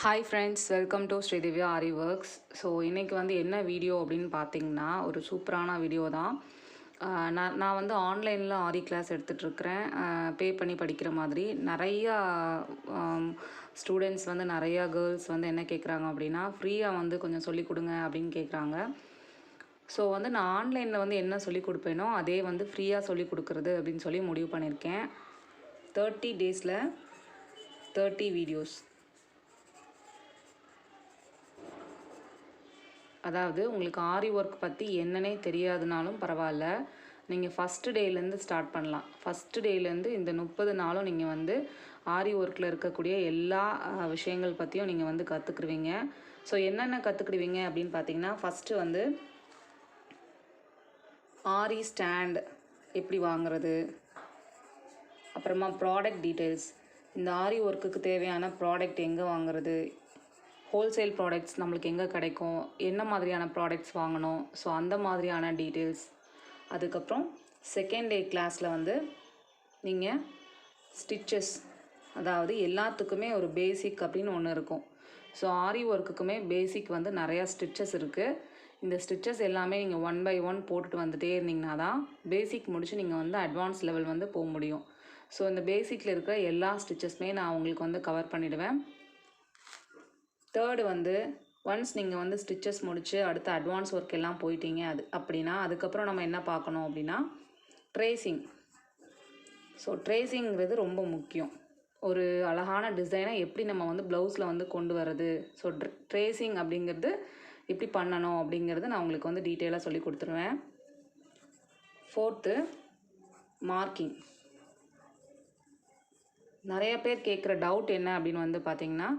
Hi friends, welcome to Sridivya aariworks. So இன்றைக்கி வந்து என்ன வீடியோ அப்படின்னு பார்த்தீங்கன்னா ஒரு சூப்பரான வீடியோ தான். நான் வந்து ஆன்லைனில் ஆரி கிளாஸ் எடுத்துகிட்ருக்கிறேன். பே பண்ணி படிக்கிற மாதிரி நிறையா ஸ்டூடெண்ட்ஸ் வந்து நிறையா கேர்ள்ஸ் வந்து என்ன கேட்குறாங்க அப்படின்னா ஃப்ரீயாக வந்து கொஞ்சம் சொல்லிக் கொடுங்க அப்படின்னு கேட்குறாங்க. ஸோ வந்து நான் ஆன்லைனில் வந்து என்ன சொல்லிக் கொடுப்பேனோ அதே வந்து ஃப்ரீயாக சொல்லிக் கொடுக்குறது அப்படின்னு சொல்லி முடிவு பண்ணியிருக்கேன். 30 டேஸில் 30 வீடியோஸ். அதாவது உங்களுக்கு ஆரி ஒர்க் பற்றி என்னன்னே தெரியாதுனாலும் பரவாயில்ல, நீங்கள் ஃபஸ்ட்டு டேலேருந்து ஸ்டார்ட் பண்ணலாம். ஃபஸ்ட்டு டேலேருந்து இந்த 30 நாளும் நீங்கள் வந்து ஆரி ஒர்க்கில் இருக்கக்கூடிய எல்லா விஷயங்கள் பற்றியும் நீங்கள் வந்து கற்றுக்குருவீங்க. ஸோ என்னென்ன கற்றுக்குடுவீங்க அப்படின்னு பார்த்தீங்கன்னா, ஃபஸ்ட்டு வந்து ஆரி ஸ்டாண்ட் எப்படி வாங்குறது, அப்புறமா ப்ராடக்ட் டீட்டெயில்ஸ், இந்த ஆரி ஒர்க்குக்கு தேவையான ப்ராடக்ட் எங்கே வாங்குறது, ஹோல்சேல் ப்ராடக்ட்ஸ் நம்மளுக்கு எங்கே கிடைக்கும், என்ன மாதிரியான ப்ராடக்ட்ஸ் வாங்கணும், ஸோ அந்த மாதிரியான டீட்டெயில்ஸ். அதுக்கப்புறம் செகண்ட் டே கிளாஸில் வந்து நீங்கள் ஸ்டிச்சஸ், அதாவது எல்லாத்துக்குமே ஒரு பேசிக் அப்படின்னு ஒன்று இருக்கும். ஸோ ஆரி ஒர்க்குக்குமே பேசிக் வந்து நிறையா ஸ்டிச்சஸ் இருக்குது. இந்த ஸ்டிச்சஸ் எல்லாமே நீங்கள் 1 by 1 போட்டுட்டு வந்துகிட்டே இருந்தீங்கன்னா தான் பேசிக் முடித்து நீங்கள் வந்து அட்வான்ஸ் லெவல் வந்து போக முடியும். ஸோ இந்த பேசிக்கில் இருக்கிற எல்லா ஸ்டிச்சஸுமே நான் உங்களுக்கு வந்து கவர் பண்ணிவிடுவேன். தேர்டு வந்து ஒன்ஸ் நீங்கள் வந்து ஸ்டிச்சஸ் முடித்து அடுத்த அட்வான்ஸ் ஒர்க் எல்லாம் போயிட்டீங்க அப்படின்னா அதுக்கப்புறம் நம்ம என்ன பார்க்கணும் அப்படின்னா ட்ரேசிங். ஸோ ட்ரேசிங்கிறது ரொம்ப முக்கியம். ஒரு அழகான டிசைனை எப்படி நம்ம வந்து ப்ளவுஸில் வந்து கொண்டு வர்றது, ஸோ ட்ரேசிங் அப்படிங்கிறது எப்படி பண்ணணும் அப்படிங்கிறது நான் உங்களுக்கு வந்து டீட்டெயிலாக சொல்லி கொடுத்துருவேன். Fourth marking. நிறைய பேர் கேட்குற டவுட் என்ன அப்படின்னு வந்து பார்த்திங்கன்னா,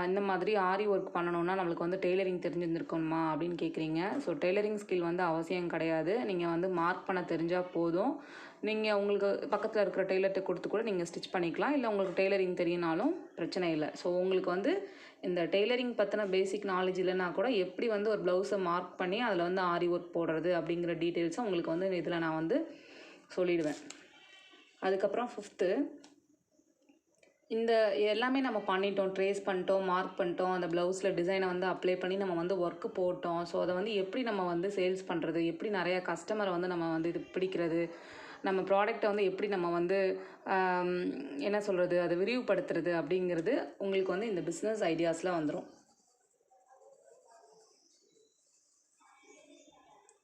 இந்த மாதிரி ஆரி ஒர்க் பண்ணணுன்னா நம்மளுக்கு வந்து டெய்லரிங் தெரிஞ்சிருந்துருக்கணுமா அப்படின்னு கேட்குறீங்க. ஸோ டெய்லரிங் ஸ்கில் வந்து அவசியம் கிடையாது. நீங்கள் வந்து மார்க் பண்ண தெரிஞ்சால் போதும். நீங்கள் உங்களுக்கு பக்கத்தில் இருக்கிற டெய்லர்கிட்ட கொடுத்து கூட நீங்கள் ஸ்டிச் பண்ணிக்கலாம். இல்லை உங்களுக்கு டெய்லரிங் தெரியினாலும் பிரச்சனை இல்லை. ஸோ உங்களுக்கு வந்து இந்த டெய்லரிங் பற்றின பேசிக் நாலேஜ் இல்லைனா கூட எப்படி வந்து ஒரு ப்ளவுஸை மார்க் பண்ணி அதில் வந்து ஆரி ஒர்க் போடுறது அப்படிங்கிற டீட்டெயில்ஸை உங்களுக்கு வந்து இதில் நான் வந்து சொல்லிடுவேன். அதுக்கப்புறம் ஃபிஃப்த்து, இந்த எல்லாமே நம்ம பண்ணிட்டோம், ட்ரேஸ் பண்ணிட்டோம், மார்க் பண்ணிட்டோம், அந்த ப்ளவுஸில் டிசைனை வந்து அப்ளை பண்ணி நம்ம வந்து ஒர்க்கு போட்டோம். ஸோ அதை வந்து எப்படி நம்ம வந்து சேல்ஸ் பண்ணுறது, எப்படி நிறையா கஸ்டமரை வந்து நம்ம வந்து இது பிடிக்கிறது, நம்ம ப்ராடக்டை வந்து எப்படி நம்ம வந்து என்ன சொல்கிறது அதை விரிவுபடுத்துறது அப்படிங்கிறது உங்களுக்கு வந்து இந்த பிஸ்னஸ் ஐடியாஸில் வந்துடும்.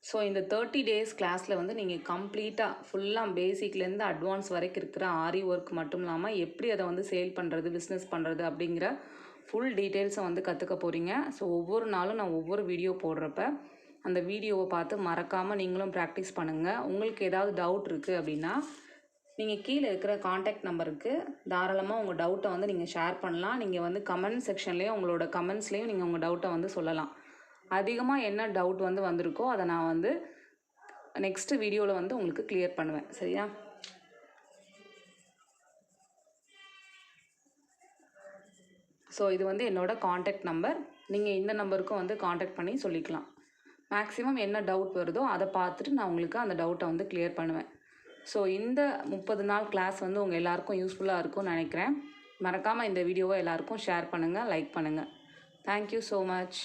ஸோ இந்த 30 டேஸ் கிளாஸில் வந்து நீங்கள் கம்ப்ளீட்டாக ஃபுல்லாக பேசிக்லேருந்து அட்வான்ஸ் வரைக்கும் இருக்கிற ஆரி ஒர்க் மட்டும் இல்லாமல் எப்படி அதை வந்து சேல் பண்ணுறது, பிஸ்னஸ் பண்ணுறது அப்படிங்கிற ஃபுல் டீட்டெயில்ஸை வந்து கற்றுக்க போகிறீங்க. ஸோ ஒவ்வொரு நாளும் நான் ஒவ்வொரு வீடியோ போடுறப்ப அந்த வீடியோவை பார்த்து மறக்காமல் நீங்களும் ப்ராக்டிஸ் பண்ணுங்கள். உங்களுக்கு ஏதாவது டவுட் இருக்குது அப்படின்னா நீங்கள் கீழே இருக்கிற காண்டாக்ட் நம்பருக்கு தாராளமாக உங்கள் டவுட்டை வந்து நீங்கள் ஷேர் பண்ணலாம். நீங்கள் வந்து கமெண்ட் செக்ஷன்லேயும் உங்களோட கமெண்ட்ஸ்லேயும் நீங்கள் உங்கள் டவுட்டை வந்து சொல்லலாம். அதிகமாக என்ன டவுட் வந்து வந்திருக்கோ அதை நான் வந்து நெக்ஸ்ட்டு வீடியோவில் வந்து உங்களுக்கு கிளியர் பண்ணுவேன். சரியா? ஸோ இது வந்து என்னோடய காண்டாக்ட் நம்பர். நீங்கள் இந்த நம்பருக்கும் வந்து காண்டாக்ட் பண்ணி சொல்லிக்கலாம். மேக்ஸிமம் என்ன டவுட் வருதோ அதை பார்த்துட்டு நான் உங்களுக்கு அந்த டவுட்டை வந்து கிளியர் பண்ணுவேன். ஸோ இந்த 30 நாள் கிளாஸ் வந்து உங்கள் எல்லாேருக்கும் யூஸ்ஃபுல்லாக இருக்கும்னு நினைக்கிறேன். மறக்காமல் இந்த வீடியோவை எல்லாேருக்கும் ஷேர் பண்ணுங்கள், லைக் பண்ணுங்கள். Thank you so much.